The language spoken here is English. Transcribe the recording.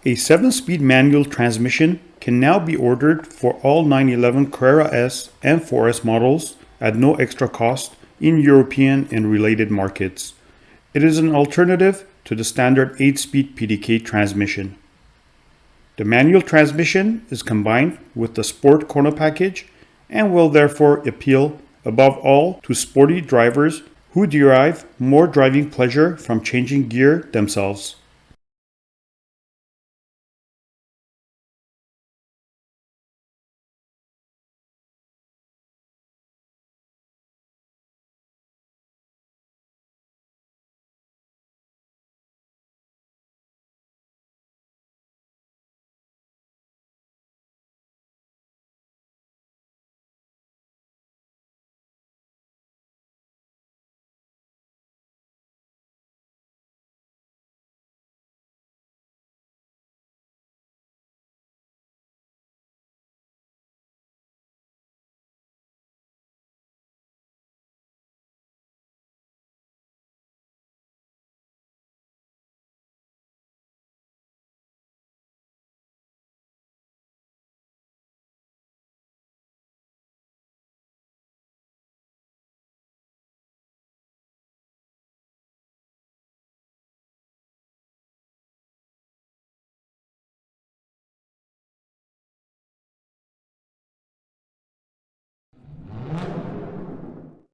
A 7-speed manual transmission can now be ordered for all 911 Carrera S and 4S models at no extra cost in European and related markets. It is an alternative to the standard 8-speed PDK transmission. The manual transmission is combined with the Sport Chrono package and will therefore appeal above all to sporty drivers who derive more driving pleasure from changing gear themselves.